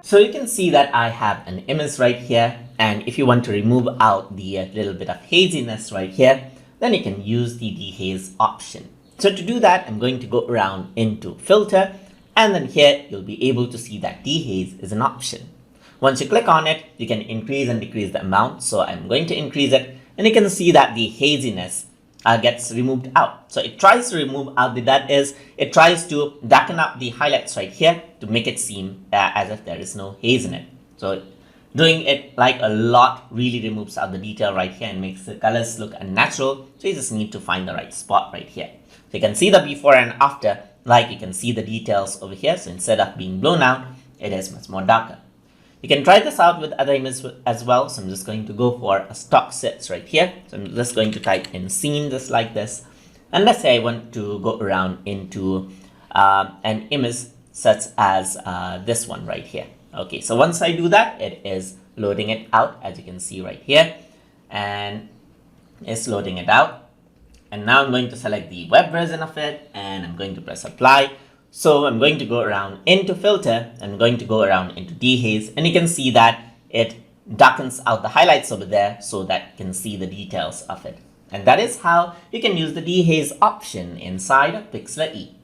So you can see that I have an image right here, and if you want to remove out the little bit of haziness right here, then you can use the dehaze option. So to do that, I'm going to go around into filter, and then here you'll be able to see that dehaze is an option. Once you click on it, you can increase and decrease the amount. So I'm going to increase it, and you can see that the haziness gets removed out. So it tries to remove out it tries to darken up the highlights right here to make it seem as if there is no haze in it. So doing it like a lot really removes out the detail right here and makes the colors look unnatural. So you just need to find the right spot right here. So you can see the before and after, like you can see the details over here. So instead of being blown out, it is much more darker. You can try this out with other images as well. So I'm just going to go for a stock sets right here. So I'm just going to type in scene just like this. And let's say I want to go around into an image such as this one right here. Okay, so once I do that, it is loading it out, as you can see right here. And it's loading it out. And now I'm going to select the web version of it, and I'm going to press apply. So I'm going to go around into filter, and I'm going to go around into dehaze, and you can see that it darkens out the highlights over there so that you can see the details of it. And that is how you can use the dehaze option inside of Pixlr E.